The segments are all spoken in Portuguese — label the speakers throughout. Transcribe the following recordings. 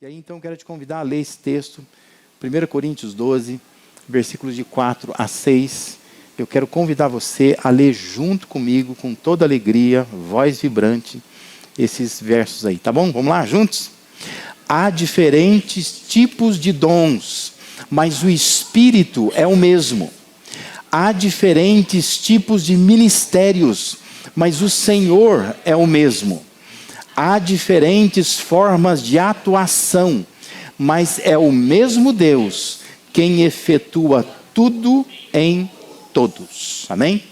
Speaker 1: E aí então eu quero te convidar a ler esse texto, 1 Coríntios 12, versículos de 4 a 6. Eu quero convidar você a ler junto comigo, com toda alegria, voz vibrante, esses versos aí, tá bom? Vamos lá, juntos? Há diferentes tipos de dons, mas o Espírito é o mesmo. Há diferentes tipos de ministérios, mas o Senhor é o mesmo. Há diferentes formas de atuação, mas é o mesmo Deus quem efetua tudo em todos. Amém?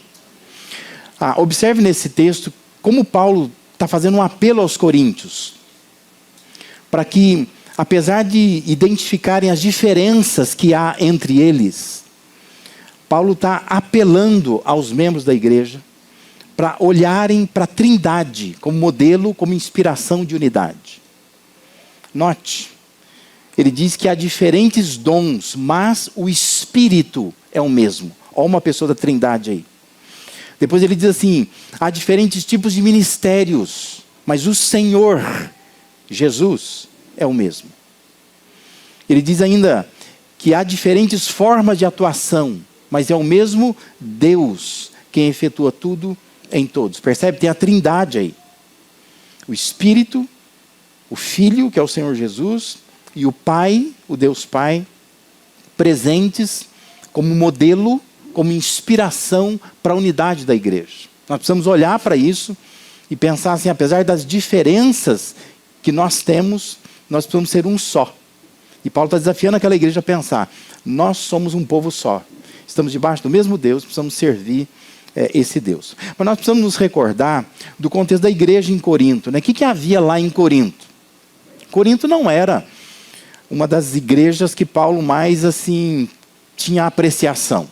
Speaker 1: Observe nesse texto como Paulo está fazendo um apelo aos coríntios, para que, apesar de identificarem as diferenças que há entre eles, Paulo está apelando aos membros da igreja para olharem para a Trindade como modelo, como inspiração de unidade. Note, ele diz que há diferentes dons, mas o Espírito é o mesmo. Olha uma pessoa da Trindade aí. Depois ele diz assim, há diferentes tipos de ministérios, mas o Senhor, Jesus, é o mesmo. Ele diz ainda que há diferentes formas de atuação, mas é o mesmo Deus quem efetua tudo em todos. Percebe? Tem a Trindade aí. O Espírito, o Filho, que é o Senhor Jesus, e o Pai, o Deus Pai, presentes como modelo, como inspiração para a unidade da igreja. Nós precisamos olhar para isso e pensar assim, apesar das diferenças que nós temos, nós precisamos ser um só. E Paulo está desafiando aquela igreja a pensar, nós somos um povo só. Estamos debaixo do mesmo Deus, precisamos servir esse Deus. Mas nós precisamos nos recordar do contexto da igreja em Corinto. Né? O que havia lá em Corinto? Corinto não era uma das igrejas que Paulo mais assim tinha apreciação.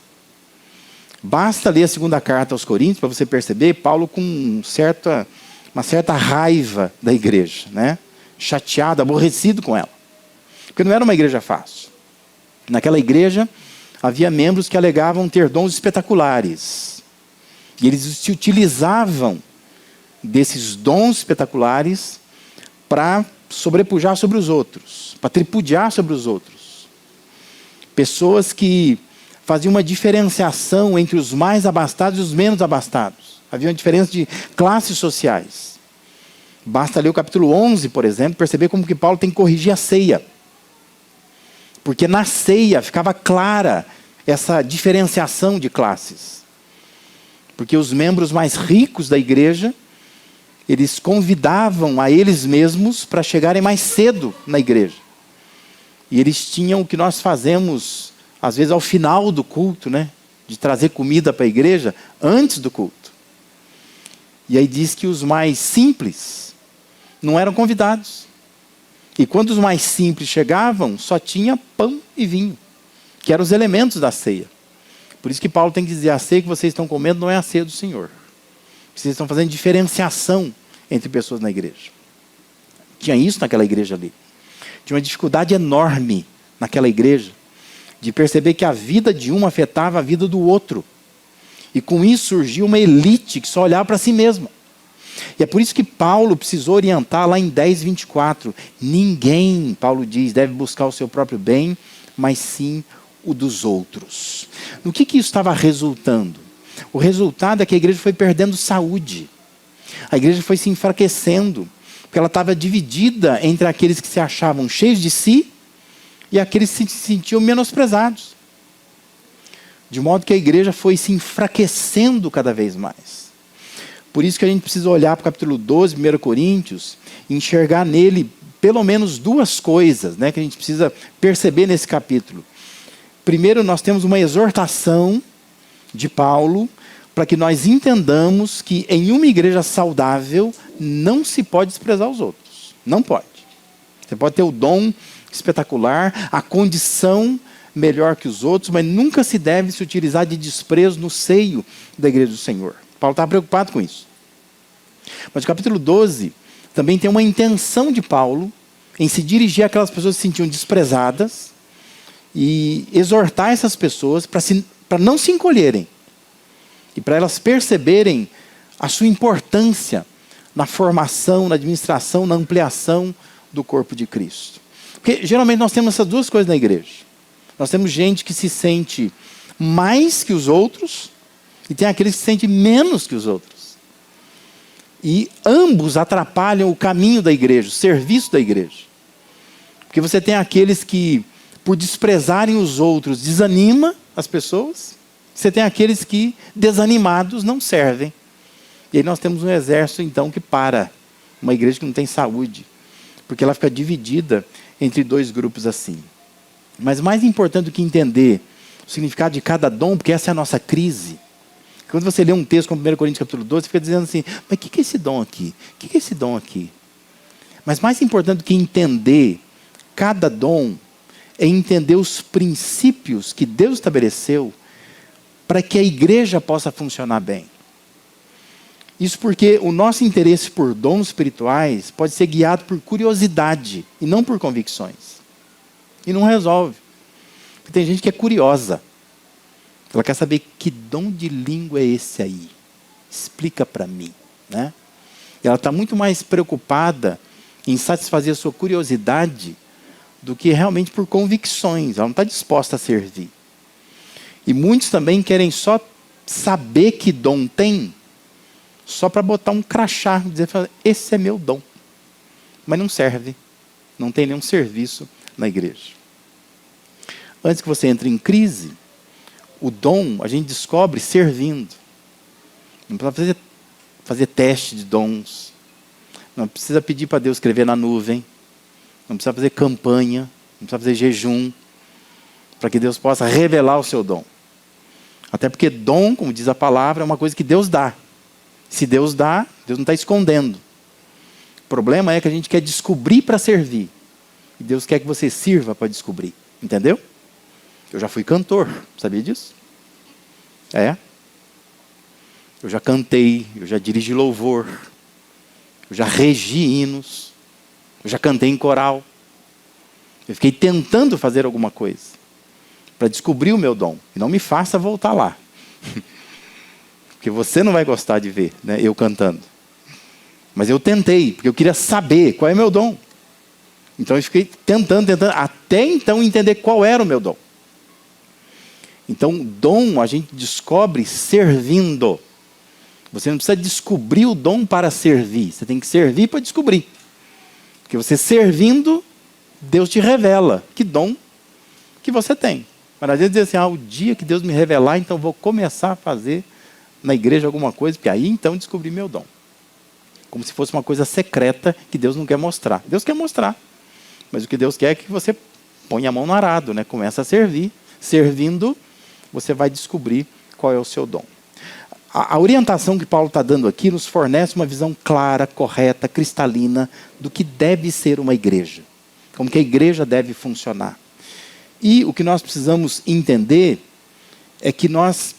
Speaker 1: Basta ler a segunda carta aos Coríntios para você perceber Paulo com uma certa raiva da igreja, né? Chateado, aborrecido com ela. Porque não era uma igreja fácil. Naquela igreja havia membros que alegavam ter dons espetaculares. E eles se utilizavam desses dons espetaculares para sobrepujar sobre os outros, para tripudiar sobre os outros. Pessoas que faziam uma diferenciação entre os mais abastados e os menos abastados. Havia uma diferença de classes sociais. Basta ler o capítulo 11, por exemplo, perceber como que Paulo tem que corrigir a ceia. Porque na ceia ficava clara essa diferenciação de classes. Porque os membros mais ricos da igreja, eles convidavam a eles mesmos para chegarem mais cedo na igreja. E eles tinham o que nós fazemos, às vezes ao final do culto, né? De trazer comida para a igreja antes do culto. E aí diz que os mais simples não eram convidados. E quando os mais simples chegavam, só tinha pão e vinho, que eram os elementos da ceia. Por isso que Paulo tem que dizer, a ceia que vocês estão comendo não é a ceia do Senhor. Vocês estão fazendo diferenciação entre pessoas na igreja. Tinha isso naquela igreja ali. Tinha uma dificuldade enorme naquela igreja de perceber que a vida de um afetava a vida do outro. E com isso surgiu uma elite que só olhava para si mesma. E é por isso que Paulo precisou orientar lá em 10:24. Ninguém, Paulo diz, deve buscar o seu próprio bem, mas sim o dos outros. No que isso estava resultando? O resultado é que a igreja foi perdendo saúde. A igreja foi se enfraquecendo, porque ela estava dividida entre aqueles que se achavam cheios de si e aqueles que se sentiam menosprezados. De modo que a igreja foi se enfraquecendo cada vez mais. Por isso que a gente precisa olhar para o capítulo 12, 1 Coríntios, e enxergar nele pelo menos duas coisas, né, que a gente precisa perceber nesse capítulo. Primeiro, nós temos uma exortação de Paulo para que nós entendamos que em uma igreja saudável não se pode desprezar os outros. Não pode. Você pode ter o dom espetacular, a condição melhor que os outros, mas nunca se deve se utilizar de desprezo no seio da igreja do Senhor. Paulo estava preocupado com isso. Mas o capítulo 12 também tem uma intenção de Paulo em se dirigir àquelas pessoas que se sentiam desprezadas e exortar essas pessoas para não se encolherem e para elas perceberem a sua importância na formação, na administração, na ampliação do corpo de Cristo. Porque geralmente nós temos essas duas coisas na igreja. Nós temos gente que se sente mais que os outros e tem aqueles que se sentem menos que os outros. E ambos atrapalham o caminho da igreja, o serviço da igreja. Porque você tem aqueles que, por desprezarem os outros, desanima as pessoas. Você tem aqueles que, desanimados, não servem. E aí nós temos um exército, então, que para. Uma igreja que não tem saúde. Porque ela fica dividida entre dois grupos assim. Mas mais importante do que entender o significado de cada dom, porque essa é a nossa crise. Quando você lê um texto como 1 Coríntios capítulo 12, você fica dizendo assim, mas o que é esse dom aqui? O que é esse dom aqui? Mas mais importante do que entender cada dom, é entender os princípios que Deus estabeleceu para que a igreja possa funcionar bem. Isso porque o nosso interesse por dons espirituais pode ser guiado por curiosidade e não por convicções. E não resolve. Porque tem gente que é curiosa. Ela quer saber que dom de língua é esse aí. Explica para mim. Né? E ela está muito mais preocupada em satisfazer a sua curiosidade do que realmente por convicções. Ela não está disposta a servir. E muitos também querem só saber que dom tem, só para botar um crachá, dizer, esse é meu dom. Mas não serve. Não tem nenhum serviço na igreja. Antes que você entre em crise, o dom a gente descobre servindo. Não precisa fazer teste de dons. Não precisa pedir para Deus escrever na nuvem. Não precisa fazer campanha. Não precisa fazer jejum. Para que Deus possa revelar o seu dom. Até porque dom, como diz a palavra, é uma coisa que Deus dá. Se Deus dá, Deus não está escondendo. O problema é que a gente quer descobrir para servir. E Deus quer que você sirva para descobrir. Entendeu? Eu já fui cantor, sabia disso? É. Eu já cantei, eu já dirigi louvor, eu já regi hinos, eu já cantei em coral. Eu fiquei tentando fazer alguma coisa para descobrir o meu dom. E não me faça voltar lá. Porque você não vai gostar de ver, né, eu cantando. Mas eu tentei, porque eu queria saber qual é o meu dom. Então eu fiquei tentando, até então entender qual era o meu dom. Então, dom a gente descobre servindo. Você não precisa descobrir o dom para servir. Você tem que servir para descobrir. Porque você servindo, Deus te revela que dom que você tem. Mas às vezes diz assim, o dia que Deus me revelar, então vou começar a fazer na igreja alguma coisa, porque aí então descobri meu dom. Como se fosse uma coisa secreta que Deus não quer mostrar. Deus quer mostrar. Mas o que Deus quer é que você ponha a mão no arado, né? Começa a servir. Servindo, você vai descobrir qual é o seu dom. A orientação que Paulo está dando aqui nos fornece uma visão clara, correta, cristalina do que deve ser uma igreja. Como que a igreja deve funcionar. E o que nós precisamos entender é que nós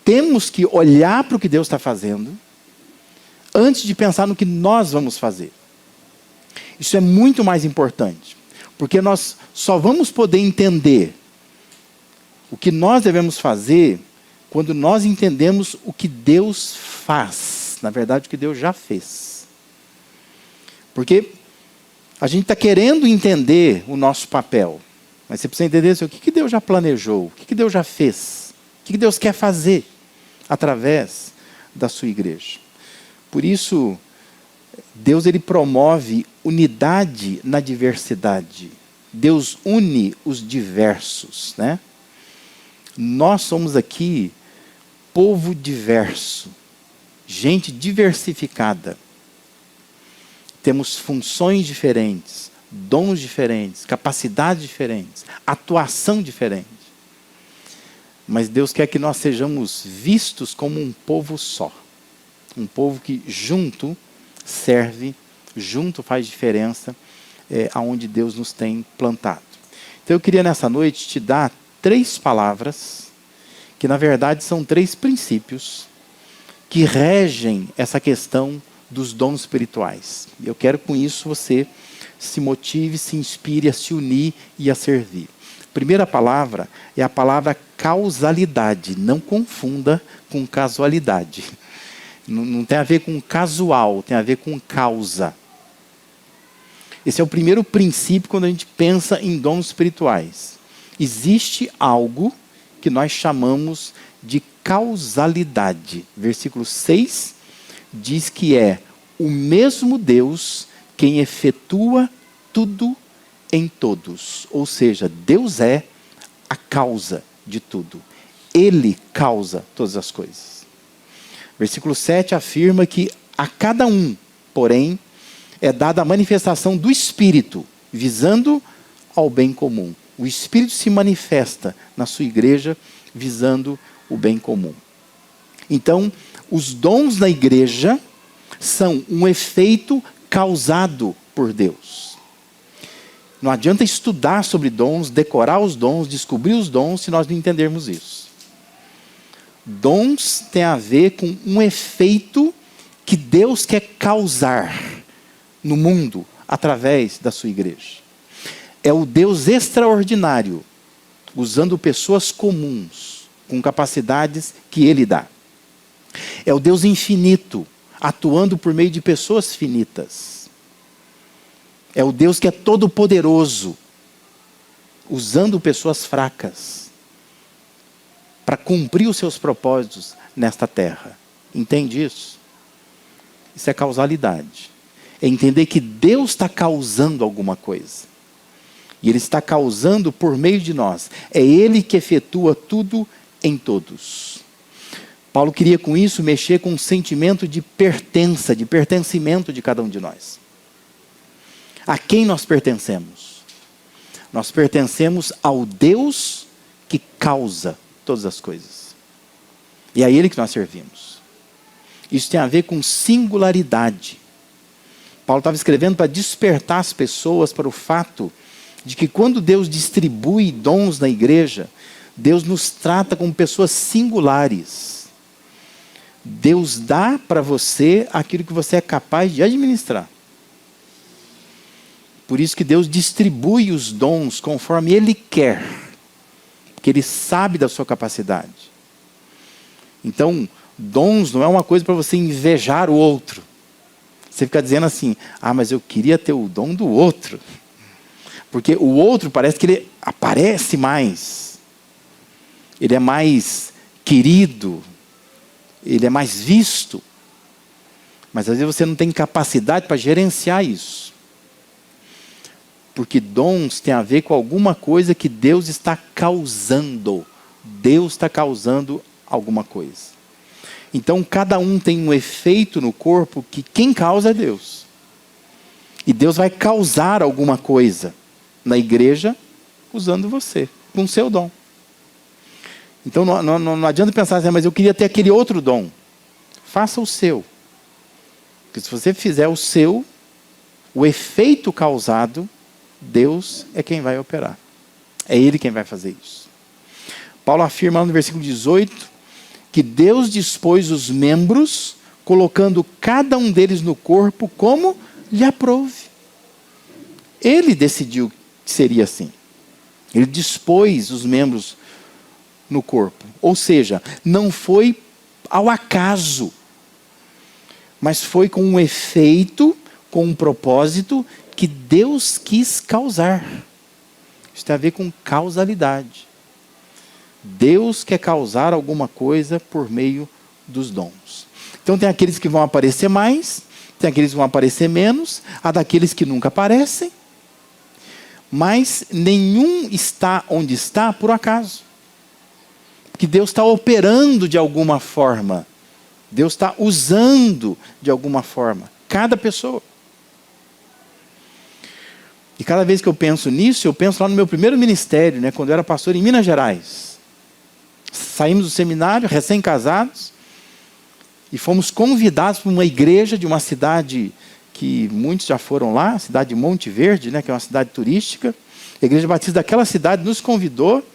Speaker 1: temos que olhar para o que Deus está fazendo antes de pensar no que nós vamos fazer. Isso é muito mais importante. Porque nós só vamos poder entender o que nós devemos fazer quando nós entendemos o que Deus faz. Na verdade, o que Deus já fez. Porque a gente está querendo entender o nosso papel. Mas você precisa entender assim, o que Deus já planejou, o que Deus já fez. O que Deus quer fazer através da sua igreja. Por isso, Deus ele promove unidade na diversidade. Deus une os diversos, né? Nós somos aqui povo diverso, gente diversificada. Temos funções diferentes, dons diferentes, capacidades diferentes, atuação diferente. Mas Deus quer que nós sejamos vistos como um povo só. Um povo que junto serve, junto faz diferença, aonde Deus nos tem plantado. Então eu queria nessa noite te dar 3 palavras, que na verdade são 3 princípios, que regem essa questão dos dons espirituais. Eu quero com isso você se motive, se inspire a se unir e a servir. Primeira palavra é a palavra causalidade. Não confunda com casualidade. Não tem a ver com casual, tem a ver com causa. Esse é o primeiro princípio quando a gente pensa em dons espirituais. Existe algo que nós chamamos de causalidade. Versículo 6 diz que é o mesmo Deus quem efetua tudo em todos. Ou seja, Deus é a causa de tudo. Ele causa todas as coisas. Versículo 7 afirma que a cada um, porém, é dada a manifestação do Espírito, visando ao bem comum. O Espírito se manifesta na sua igreja, visando o bem comum. Então, os dons da igreja são um efeito causado por Deus. Não adianta estudar sobre dons, decorar os dons, descobrir os dons, se nós não entendermos isso. Dons têm a ver com um efeito que Deus quer causar no mundo através da sua igreja. É o Deus extraordinário, usando pessoas comuns, com capacidades que Ele dá. É o Deus infinito, atuando por meio de pessoas finitas. É o Deus que é todo poderoso, usando pessoas fracas, para cumprir os seus propósitos nesta terra. Entende isso? Isso é causalidade. É entender que Deus está causando alguma coisa. E Ele está causando por meio de nós. É Ele que efetua tudo em todos. Paulo queria com isso mexer com um sentimento de pertença, de pertencimento de cada um de nós. A quem nós pertencemos? Nós pertencemos ao Deus que causa todas as coisas. E é a Ele que nós servimos. Isso tem a ver com singularidade. Paulo estava escrevendo para despertar as pessoas para o fato de que quando Deus distribui dons na igreja, Deus nos trata como pessoas singulares. Deus dá para você aquilo que você é capaz de administrar. Por isso que Deus distribui os dons conforme Ele quer, porque Ele sabe da sua capacidade. Então, dons não é uma coisa para você invejar o outro. Você fica dizendo assim, mas eu queria ter o dom do outro. Porque o outro parece que ele aparece mais. Ele é mais querido. Ele é mais visto. Mas às vezes você não tem capacidade para gerenciar isso. Porque dons tem a ver com alguma coisa que Deus está causando. Deus está causando alguma coisa. Então, cada um tem um efeito no corpo que quem causa é Deus. E Deus vai causar alguma coisa na igreja usando você, com o seu dom. Então, não adianta pensar assim, mas eu queria ter aquele outro dom. Faça o seu. Porque se você fizer o seu, o efeito causado, Deus é quem vai operar. É Ele quem vai fazer isso. Paulo afirma no versículo 18, que Deus dispôs os membros, colocando cada um deles no corpo como lhe aprouve. Ele decidiu que seria assim. Ele dispôs os membros no corpo. Ou seja, não foi ao acaso, mas foi com um efeito, com um propósito que Deus quis causar. Isso tem a ver com causalidade. Deus quer causar alguma coisa por meio dos dons. Então tem aqueles que vão aparecer mais, tem aqueles que vão aparecer menos, há daqueles que nunca aparecem, mas nenhum está onde está por acaso. Porque Deus está operando de alguma forma. Deus está usando de alguma forma cada pessoa. E cada vez que eu penso nisso, eu penso lá no meu primeiro ministério, quando eu era pastor em Minas Gerais. Saímos do seminário, recém-casados, e fomos convidados para uma igreja de uma cidade que muitos já foram lá, a cidade de Monte Verde, que é uma cidade turística. A Igreja Batista daquela cidade nos convidou,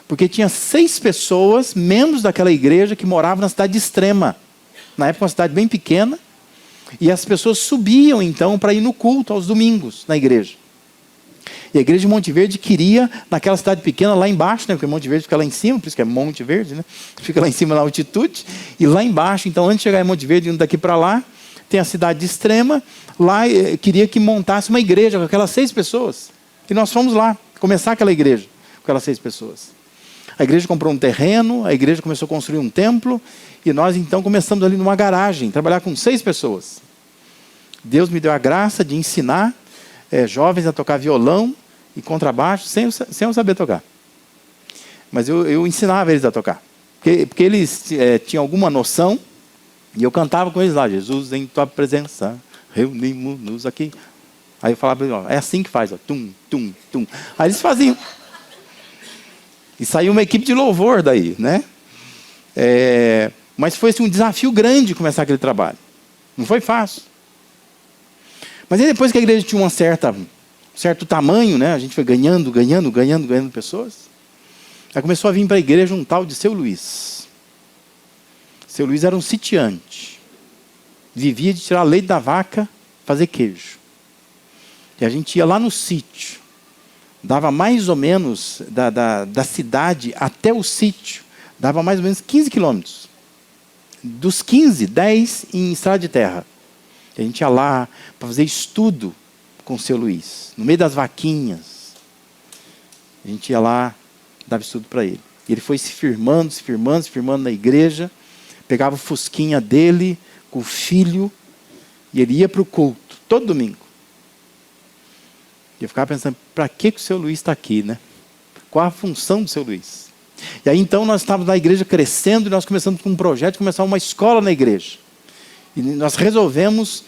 Speaker 1: porque tinha 6 pessoas, membros daquela igreja, que moravam na cidade de Extrema. Na época, uma cidade bem pequena, e as pessoas subiam, então, para ir no culto aos domingos, na igreja. E a igreja de Monte Verde queria, naquela cidade pequena, lá embaixo, porque Monte Verde fica lá em cima, por isso que é Monte Verde, fica lá em cima na altitude, e lá embaixo, então, antes de chegar em Monte Verde, indo daqui para lá, tem a cidade de Extrema, lá queria que montasse uma igreja com aquelas 6 pessoas. E nós fomos lá, começar aquela igreja com aquelas 6 pessoas. A igreja comprou um terreno, a igreja começou a construir um templo, e nós então começamos ali numa garagem, trabalhar com 6 pessoas. Deus me deu a graça de ensinar jovens a tocar violão e contrabaixo, sem eu saber tocar. Mas eu ensinava eles a tocar. Porque eles tinham alguma noção, e eu cantava com eles lá, Jesus em tua presença, reunimos-nos aqui. Aí eu falava para eles, ó, é assim que faz, ó, tum, tum, tum. Aí eles faziam. E saiu uma equipe de louvor daí, né? Mas foi assim, um desafio grande começar aquele trabalho. Não foi fácil. Mas aí depois que a igreja tinha um certo tamanho, né? A gente foi ganhando pessoas. Aí começou a vir para a igreja um tal de Seu Luiz. Seu Luiz era um sitiante. Vivia de tirar leite da vaca, fazer queijo. E a gente ia lá no sítio. Dava mais ou menos, da cidade até o sítio, dava mais ou menos 15 quilômetros. Dos 15, 10 em estrada de terra. E a gente ia lá para fazer estudo com o Seu Luiz. No meio das vaquinhas. A gente ia lá, dava estudo para ele. E ele foi se firmando na igreja. Pegava o fusquinha dele, com o filho, e ele ia para o culto, todo domingo. E eu ficava pensando, para que o Seu Luiz está aqui, né? Qual a função do Seu Luiz? E aí então nós estávamos na igreja crescendo, e nós começamos com um projeto de começar uma escola na igreja. E nós resolvemos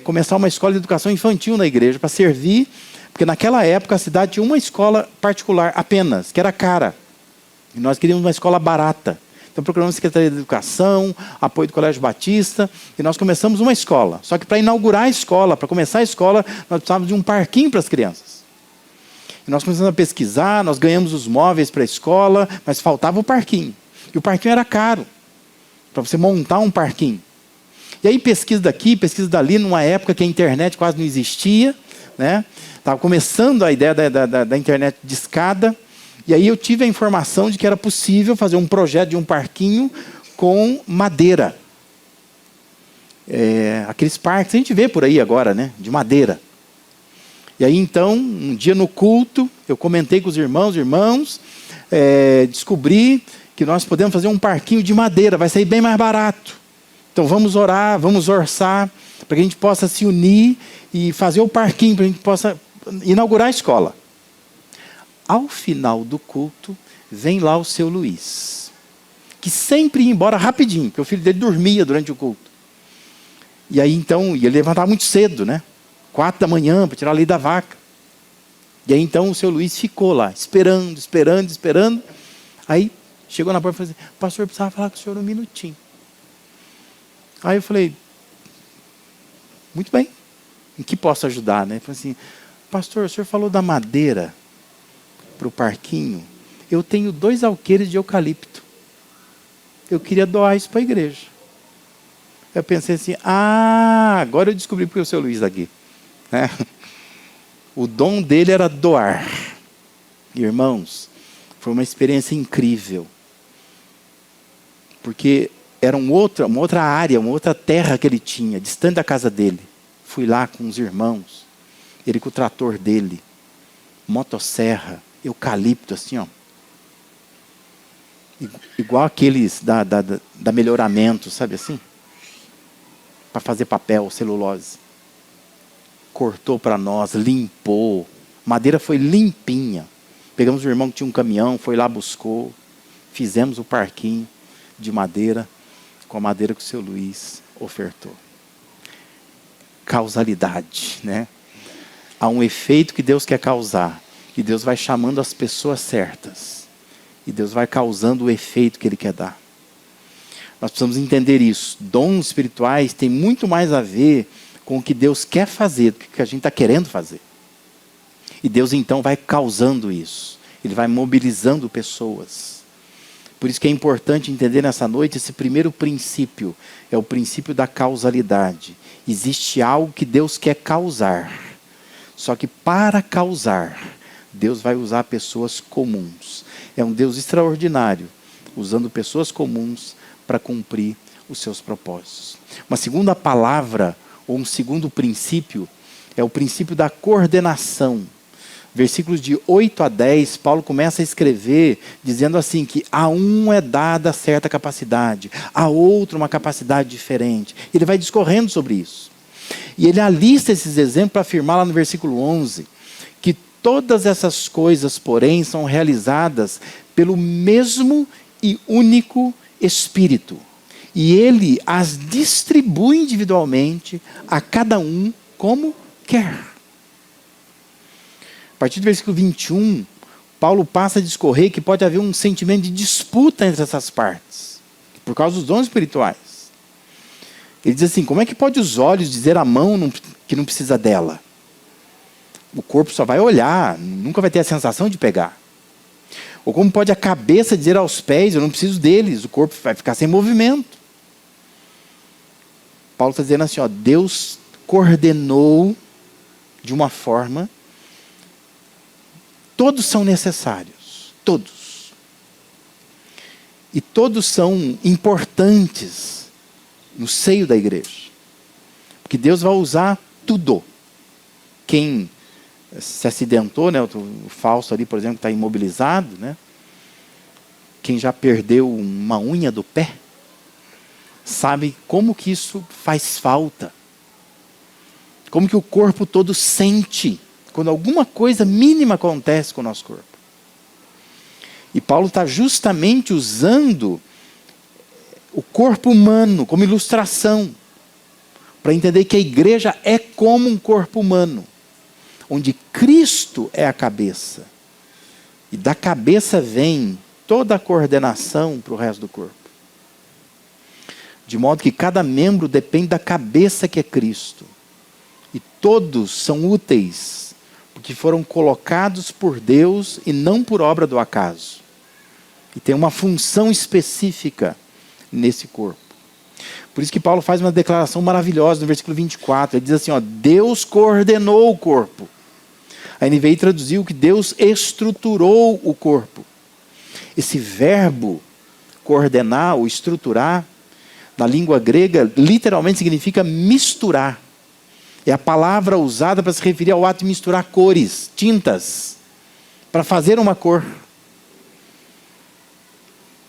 Speaker 1: começar uma escola de educação infantil na igreja, para servir, porque naquela época a cidade tinha uma escola particular apenas, que era cara. E nós queríamos uma escola barata. Então procuramos a Secretaria de Educação, apoio do Colégio Batista, e nós começamos uma escola. Só que para inaugurar a escola, para começar a escola, nós precisávamos de um parquinho para as crianças. E nós começamos a pesquisar, nós ganhamos os móveis para a escola, mas faltava o parquinho. E o parquinho era caro, para você montar um parquinho. E aí pesquisa daqui, pesquisa dali, numa época que a internet quase não existia, né? Estava começando a ideia da internet de escada. E aí eu tive a informação de que era possível fazer um projeto de um parquinho com madeira. Aqueles parques, a gente vê por aí agora, né? De madeira. E aí então, um dia no culto, eu comentei com os irmãos, descobri que nós podemos fazer um parquinho de madeira, vai sair bem mais barato. Então vamos orar, vamos orçar, para que a gente possa se unir e fazer o parquinho, para que a gente possa inaugurar a escola. Ao final do culto, vem lá o Seu Luiz, que sempre ia embora rapidinho, porque o filho dele dormia durante o culto. E aí então, ia levantar muito cedo, né? 4 da manhã, para tirar a leite da vaca. E aí então o Seu Luiz ficou lá, esperando. Aí chegou na porta e falou assim, pastor, eu precisava falar com o senhor um minutinho. Aí eu falei, muito bem, em que posso ajudar, né? Ele falou assim, pastor, o senhor falou da madeira para o parquinho, eu tenho 2 alqueires de eucalipto. Eu queria doar isso para a igreja. Eu pensei assim, agora eu descobri porque o Seu Luiz está aqui. Né? O dom dele era doar. Irmãos, foi uma experiência incrível. Porque era uma outra área, uma outra terra que ele tinha, distante da casa dele. Fui lá com os irmãos, ele com o trator dele, motosserra, eucalipto, assim, ó. Igual aqueles da melhoramento, sabe assim? Para fazer papel, celulose. Cortou para nós, limpou. Madeira foi limpinha. Pegamos o irmão que tinha um caminhão, foi lá, buscou. Fizemos o parquinho de madeira, com a madeira que o Seu Luiz ofertou. Causalidade, né? Há um efeito que Deus quer causar. E Deus vai chamando as pessoas certas. E Deus vai causando o efeito que Ele quer dar. Nós precisamos entender isso. Dons espirituais têm muito mais a ver com o que Deus quer fazer do que o que a gente está querendo fazer. E Deus então vai causando isso. Ele vai mobilizando pessoas. Por isso que é importante entender nessa noite esse primeiro princípio. É o princípio da causalidade. Existe algo que Deus quer causar. Só que para causar, Deus vai usar pessoas comuns. É um Deus extraordinário, usando pessoas comuns para cumprir os seus propósitos. Uma segunda palavra, ou um segundo princípio, é o princípio da coordenação. Versículos de 8 a 10, Paulo começa a escrever dizendo assim que a um é dada certa capacidade, a outro uma capacidade diferente. Ele vai discorrendo sobre isso. E ele alista esses exemplos para afirmar lá no versículo 11 que todas essas coisas, porém, são realizadas pelo mesmo e único Espírito. E ele as distribui individualmente a cada um como quer. A partir do versículo 21, Paulo passa a discorrer que pode haver um sentimento de disputa entre essas partes, por causa dos dons espirituais. Ele diz assim, como é que pode os olhos dizer à mão que não precisa dela? O corpo só vai olhar, nunca vai ter a sensação de pegar. Ou como pode a cabeça dizer aos pés, eu não preciso deles, o corpo vai ficar sem movimento. Paulo está dizendo assim, ó, Deus coordenou de uma forma, todos são necessários, todos. E todos são importantes no seio da igreja. Porque Deus vai usar tudo. Quem se acidentou, né, o falso ali, por exemplo, está imobilizado, né? Quem já perdeu uma unha do pé, sabe como que isso faz falta. Como que o corpo todo sente quando alguma coisa mínima acontece com o nosso corpo. E Paulo está justamente usando o corpo humano como ilustração, para entender que a igreja é como um corpo humano, onde Cristo é a cabeça. E da cabeça vem toda a coordenação para o resto do corpo. De modo que cada membro depende da cabeça que é Cristo. E todos são úteis, porque foram colocados por Deus e não por obra do acaso. E tem uma função específica nesse corpo. Por isso que Paulo faz uma declaração maravilhosa no versículo 24. Ele diz assim, ó, Deus coordenou o corpo. A NVI traduziu que Deus estruturou o corpo. Esse verbo coordenar ou estruturar, na língua grega, literalmente significa misturar. É a palavra usada para se referir ao ato de misturar cores, tintas, para fazer uma cor.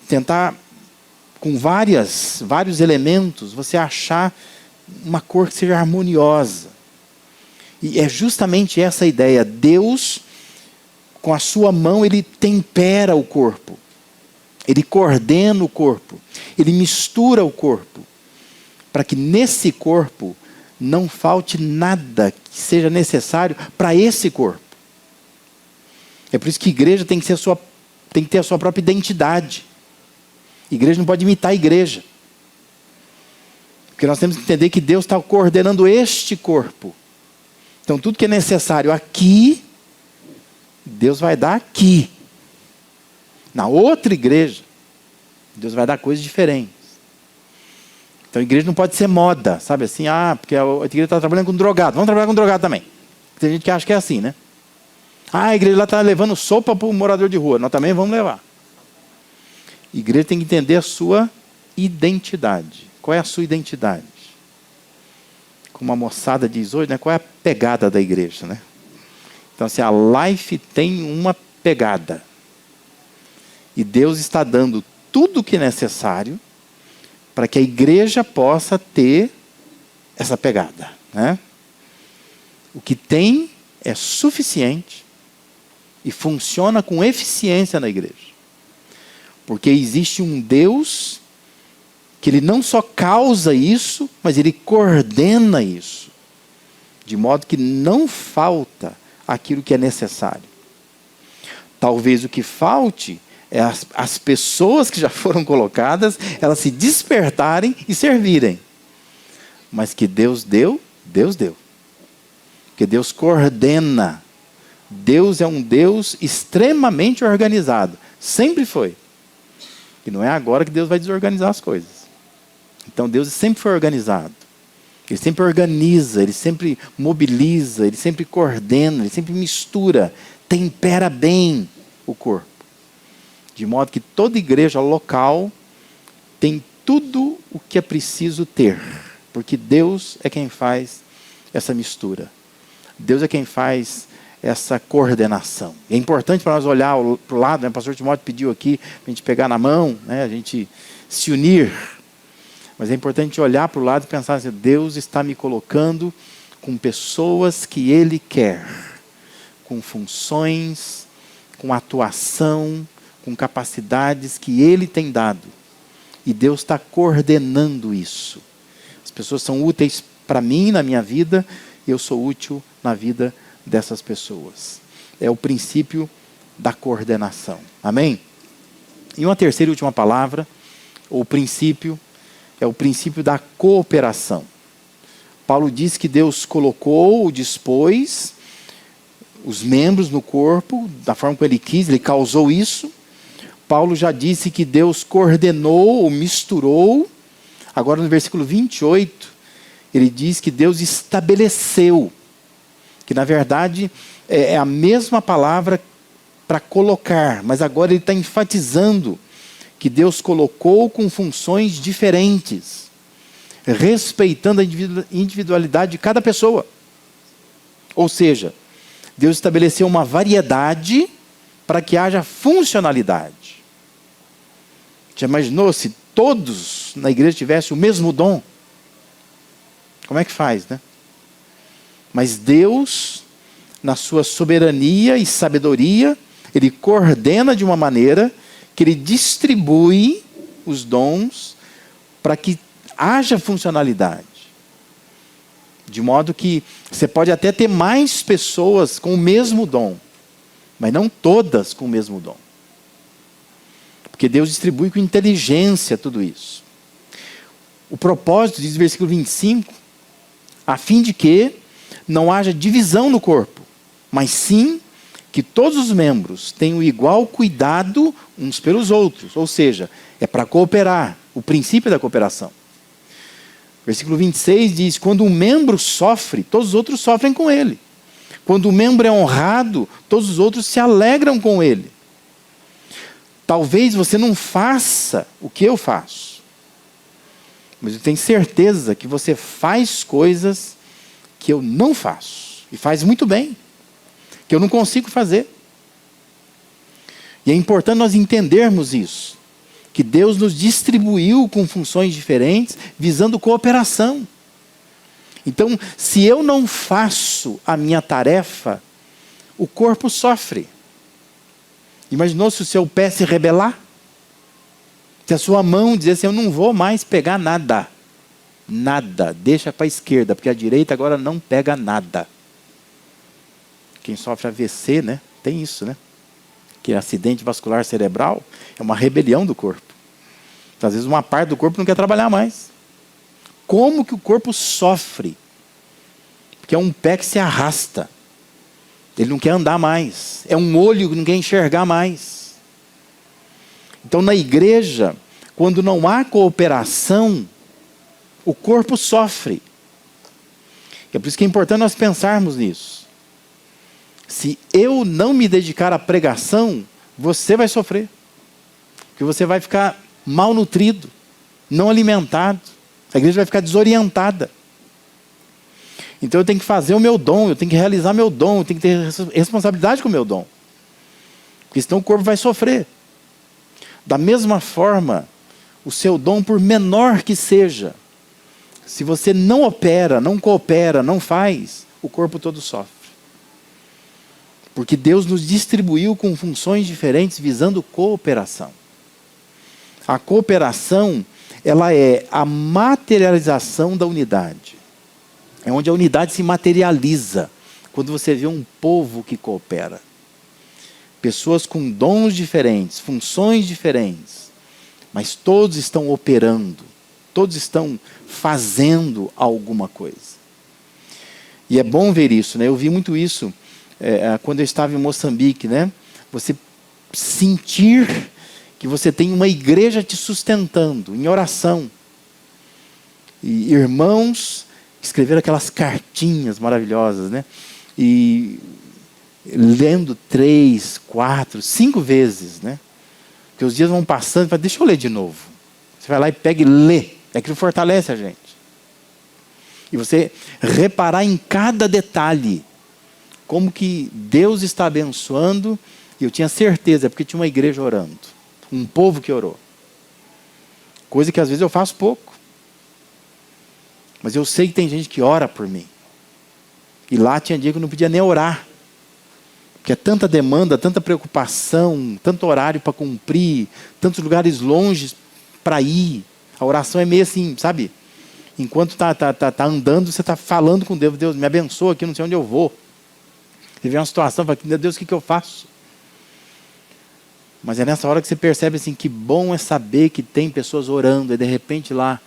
Speaker 1: Tentar, com vários elementos, você achar uma cor que seja harmoniosa. E é justamente essa a ideia. Deus, com a sua mão, ele tempera o corpo. Ele coordena o corpo. Ele mistura o corpo. Para que nesse corpo não falte nada que seja necessário para esse corpo. É por isso que a igreja tem que ter a sua própria identidade. A igreja não pode imitar a igreja. Porque nós temos que entender que Deus está coordenando este corpo. Então tudo que é necessário aqui, Deus vai dar aqui. Na outra igreja, Deus vai dar coisas diferentes. Então a igreja não pode ser moda, sabe assim, porque a igreja está trabalhando com drogado, vamos trabalhar com drogado também. Tem gente que acha que é assim, né? A igreja lá está levando sopa para o morador de rua, nós também vamos levar. A igreja tem que entender a sua identidade. Qual é a sua identidade? Como a moçada diz hoje, né? Qual é a pegada da igreja, né? Então, assim, a Life tem uma pegada. E Deus está dando tudo o que é necessário para que a igreja possa ter essa pegada, né? O que tem é suficiente e funciona com eficiência na igreja. Porque existe um Deus que ele não só causa isso, mas ele coordena isso. De modo que não falta aquilo que é necessário. Talvez o que falte é as pessoas que já foram colocadas, elas se despertarem e servirem. Mas que Deus deu, Deus deu. Porque Deus coordena. Deus é um Deus extremamente organizado. Sempre foi. E não é agora que Deus vai desorganizar as coisas. Então Deus sempre foi organizado. Ele sempre organiza, ele sempre mobiliza, ele sempre coordena, ele sempre mistura, tempera bem o corpo. De modo que toda igreja local tem tudo o que é preciso ter, porque Deus é quem faz essa mistura. Deus é quem faz essa coordenação. É importante para nós olhar para o lado, né? O pastor Timóteo pediu aqui para a gente pegar na mão, né? A gente se unir. Mas é importante olhar para o lado e pensar assim, Deus está me colocando com pessoas que Ele quer, com funções, com atuação, com capacidades que Ele tem dado. E Deus está coordenando isso. As pessoas são úteis para mim, na minha vida, e eu sou útil na vida dessas pessoas. É o princípio da coordenação. Amém? E uma terceira e última palavra, ou princípio, é o princípio da cooperação. Paulo diz que Deus colocou ou dispôs os membros no corpo, da forma como Ele quis, Ele causou isso. Paulo já disse que Deus coordenou ou misturou. Agora no versículo 28, ele diz que Deus estabeleceu. Que na verdade é a mesma palavra para colocar, mas agora ele está enfatizando que Deus colocou com funções diferentes, respeitando a individualidade de cada pessoa. Ou seja, Deus estabeleceu uma variedade para que haja funcionalidade. Já imaginou se todos na igreja tivessem o mesmo dom? Como é que faz, né? Mas Deus, na sua soberania e sabedoria, Ele coordena de uma maneira que Ele distribui os dons para que haja funcionalidade. De modo que você pode até ter mais pessoas com o mesmo dom, mas não todas com o mesmo dom. Porque Deus distribui com inteligência tudo isso. O propósito, diz o versículo 25, a fim de que não haja divisão no corpo, mas sim que todos os membros tenham igual cuidado uns pelos outros. Ou seja, é para cooperar, o princípio da cooperação. Versículo 26 diz, quando um membro sofre, todos os outros sofrem com ele. Quando o membro é honrado, todos os outros se alegram com ele. Talvez você não faça o que eu faço, mas eu tenho certeza que você faz coisas que eu não faço, e faz muito bem, que eu não consigo fazer. E é importante nós entendermos isso, que Deus nos distribuiu com funções diferentes, visando cooperação. Então, se eu não faço a minha tarefa, o corpo sofre. Imaginou se o seu pé se rebelar? Se a sua mão dizer assim, eu não vou mais pegar nada. Nada, deixa para a esquerda, porque a direita agora não pega nada. Quem sofre AVC, né? Tem isso, né? Que é acidente vascular cerebral, é uma rebelião do corpo. Então, às vezes uma parte do corpo não quer trabalhar mais. Como que o corpo sofre? Porque é um pé que se arrasta. Ele não quer andar mais. É um olho que não quer enxergar mais. Então, na igreja, quando não há cooperação, o corpo sofre. É por isso que é importante nós pensarmos nisso. Se eu não me dedicar à pregação, você vai sofrer. Porque você vai ficar malnutrido, não alimentado. A igreja vai ficar desorientada. Então eu tenho que fazer o meu dom, eu tenho que realizar meu dom, eu tenho que ter responsabilidade com o meu dom. Porque senão o corpo vai sofrer. Da mesma forma, o seu dom, por menor que seja, se você não opera, não coopera, não faz, o corpo todo sofre. Porque Deus nos distribuiu com funções diferentes visando cooperação. A cooperação, ela é a materialização da unidade. É onde a unidade se materializa. Quando você vê um povo que coopera. Pessoas com dons diferentes, funções diferentes. Mas todos estão operando. Todos estão fazendo alguma coisa. E é bom ver isso, né? Eu vi muito isso quando eu estava em Moçambique, né? Você sentir que você tem uma igreja te sustentando em oração. E irmãos que escreveram aquelas cartinhas maravilhosas, né? E lendo 3, 4, 5 vezes, né? Porque os dias vão passando e fala, deixa eu ler de novo. Você vai lá e pega e lê. Aquilo fortalece a gente. E você reparar em cada detalhe. Como que Deus está abençoando. E eu tinha certeza, porque tinha uma igreja orando. Um povo que orou. Coisa que às vezes eu faço pouco. Mas eu sei que tem gente que ora por mim. E lá tinha dia que eu não podia nem orar. Porque é tanta demanda, tanta preocupação, tanto horário para cumprir, tantos lugares longe para ir. A oração é meio assim, sabe? Enquanto tá andando, você está falando com Deus. Deus, me abençoa aqui, não sei onde eu vou. Você vê uma situação, fala, meu Deus, o que eu faço? Mas é nessa hora que você percebe assim, que bom é saber que tem pessoas orando. E de repente lá,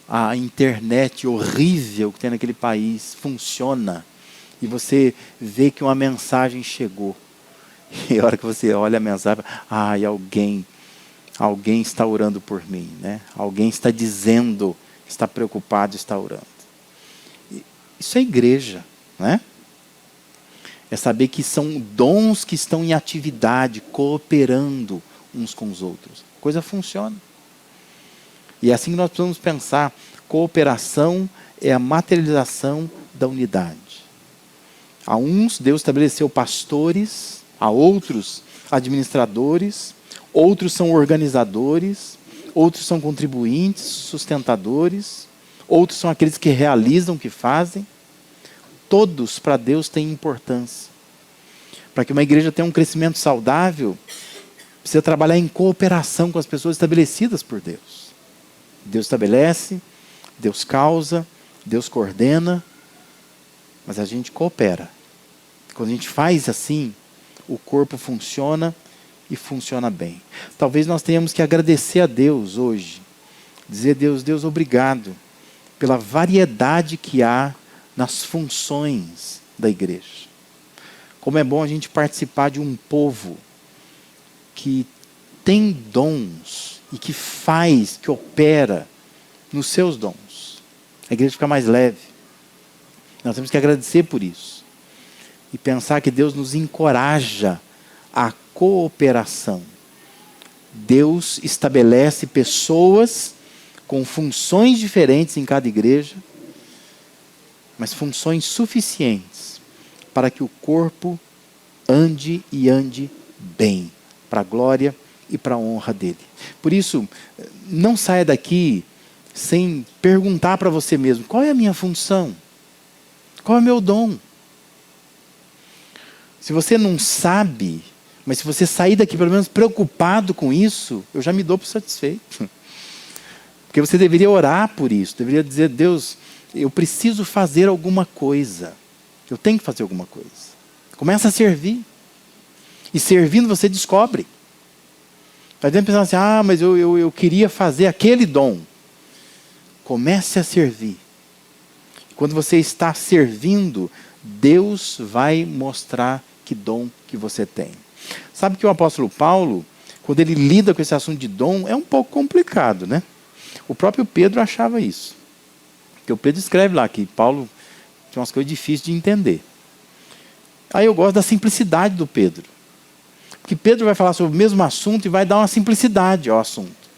Speaker 1: a internet horrível que tem naquele país funciona. E você vê que uma mensagem chegou. E a hora que você olha a mensagem, ai, alguém está orando por mim, né? Alguém está dizendo, está preocupado, está orando. Isso é igreja, né? É saber que são dons que estão em atividade, cooperando uns com os outros. A coisa funciona. E é assim que nós precisamos pensar. Cooperação é a materialização da unidade. A uns, Deus estabeleceu pastores, a outros, administradores, outros são organizadores, outros são contribuintes, sustentadores, outros são aqueles que realizam, que fazem. Todos para Deus têm importância. Para que uma igreja tenha um crescimento saudável, precisa trabalhar em cooperação com as pessoas estabelecidas por Deus. Deus estabelece, Deus causa, Deus coordena, mas a gente coopera. Quando a gente faz assim, o corpo funciona e funciona bem. Talvez nós tenhamos que agradecer a Deus hoje. Dizer, Deus, obrigado pela variedade que há nas funções da igreja. Como é bom a gente participar de um povo que tem dons e que faz, que opera nos seus dons. A igreja fica mais leve. Nós temos que agradecer por isso. E pensar que Deus nos encoraja à cooperação. Deus estabelece pessoas com funções diferentes em cada igreja, mas funções suficientes para que o corpo ande e ande bem, para a glória e para a honra dele. Por isso, não saia daqui sem perguntar para você mesmo, qual é a minha função? Qual é o meu dom? Se você não sabe, mas se você sair daqui pelo menos preocupado com isso, eu já me dou por satisfeito. Porque você deveria orar por isso, deveria dizer, Deus, eu preciso fazer alguma coisa. Eu tenho que fazer alguma coisa. Começa a servir. E servindo você descobre. Vai pensar assim, mas eu queria fazer aquele dom. Comece a servir. Quando você está servindo, Deus vai mostrar que dom que você tem. Sabe que o apóstolo Paulo, quando ele lida com esse assunto de dom, é um pouco complicado, né? O próprio Pedro achava isso. Porque o Pedro escreve lá que Paulo tinha umas coisas difíceis de entender. Aí eu gosto da simplicidade do Pedro. Porque Pedro vai falar sobre o mesmo assunto e vai dar uma simplicidade ao assunto.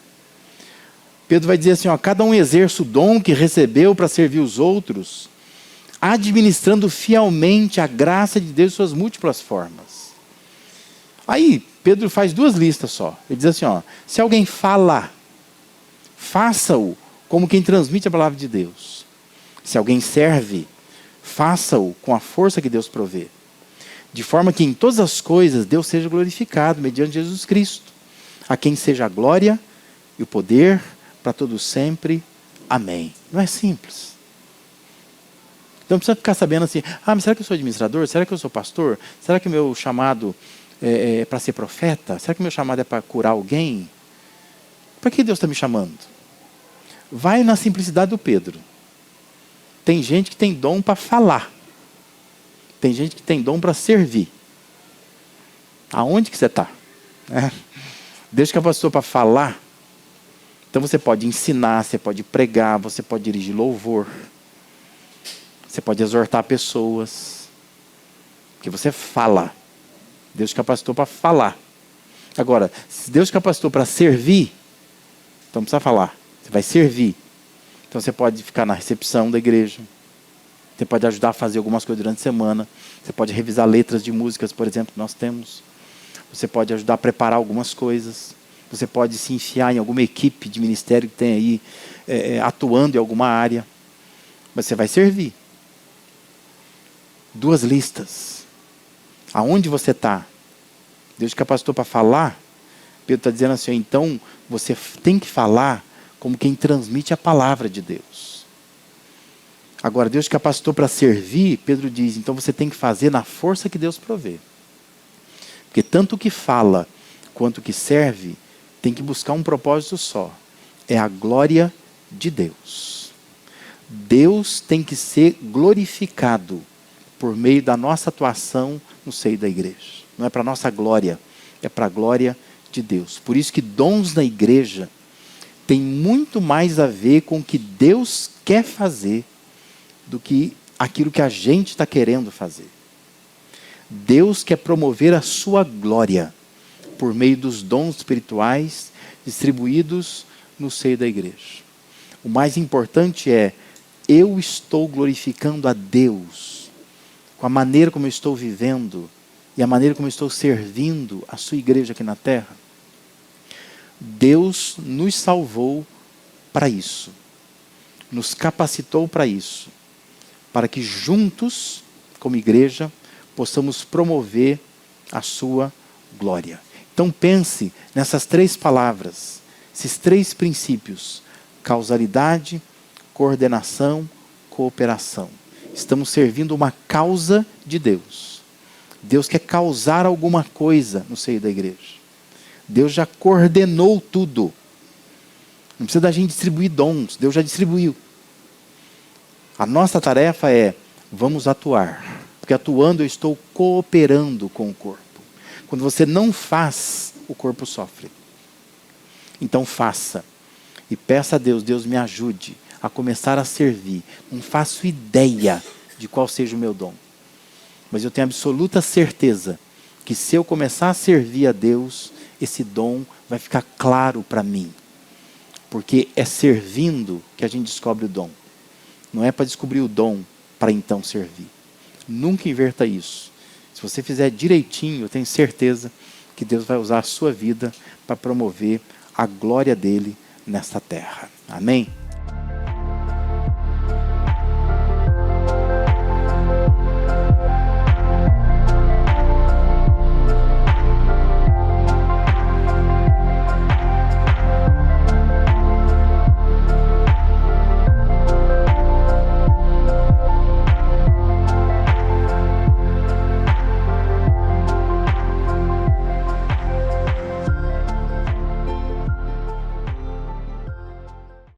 Speaker 1: Pedro vai dizer assim, cada um exerce o dom que recebeu para servir os outros, administrando fielmente a graça de Deus em suas múltiplas formas. Aí, Pedro faz 2 listas só. Ele diz assim, se alguém fala, faça-o como quem transmite a palavra de Deus. Se alguém serve, faça-o com a força que Deus provê. De forma que em todas as coisas Deus seja glorificado mediante Jesus Cristo, a quem seja a glória e o poder para todos sempre. Amém. Não é simples. Então não precisa ficar sabendo assim, mas será que eu sou administrador? Será que eu sou pastor? Será que o meu chamado é para ser profeta? Será que o meu chamado é para curar alguém? Para que Deus está me chamando? Vai na simplicidade do Pedro. Tem gente que tem dom para falar. Tem gente que tem dom para servir. Aonde que você está? Deus capacitou para falar. Então você pode ensinar, você pode pregar, você pode dirigir louvor. Você pode exortar pessoas. Porque você fala. Deus capacitou para falar. Agora, se Deus capacitou para servir, Então não precisa falar. Você vai servir. Então você pode ficar na recepção da igreja. Você pode ajudar a fazer algumas coisas durante a semana. Você pode revisar letras de músicas, por exemplo, que nós temos. Você pode ajudar a preparar algumas coisas. Você pode se enfiar em alguma equipe de ministério que tem aí atuando em alguma área. Mas você vai servir. 2 listas. Aonde você está? Deus capacitou para falar. Pedro está dizendo assim, então você tem que falar como quem transmite a palavra de Deus. Agora, Deus capacitou para servir, Pedro diz, então você tem que fazer na força que Deus provê. Porque tanto o que fala quanto o que serve tem que buscar um propósito só. É a glória de Deus. Deus tem que ser glorificado por meio da nossa atuação no seio da igreja. Não é para a nossa glória, é para a glória de Deus. Por isso que dons na igreja tem muito mais a ver com o que Deus quer fazer do que aquilo que a gente está querendo fazer. Deus quer promover a sua glória por meio dos dons espirituais distribuídos no seio da igreja. O mais importante é, eu estou glorificando a Deus com a maneira como eu estou vivendo e a maneira como eu estou servindo a sua igreja aqui na terra. Deus nos salvou para isso. Nos capacitou para isso. Para que juntos, como igreja, possamos promover a sua glória. Então pense nessas 3 palavras, esses 3 princípios: causalidade, coordenação, cooperação. Estamos servindo uma causa de Deus. Deus quer causar alguma coisa no seio da igreja. Deus já coordenou tudo. Não precisa da gente distribuir dons, Deus já distribuiu. A nossa tarefa é, vamos atuar. Porque atuando eu estou cooperando com o corpo. Quando você não faz, o corpo sofre. Então faça. E peça a Deus, Deus me ajude a começar a servir. Não faço ideia de qual seja o meu dom. Mas eu tenho absoluta certeza que se eu começar a servir a Deus, esse dom vai ficar claro para mim. Porque é servindo que a gente descobre o dom. Não é para descobrir o dom para então servir. Nunca inverta isso. Se você fizer direitinho, eu tenho certeza que Deus vai usar a sua vida para promover a glória dele nesta terra. Amém?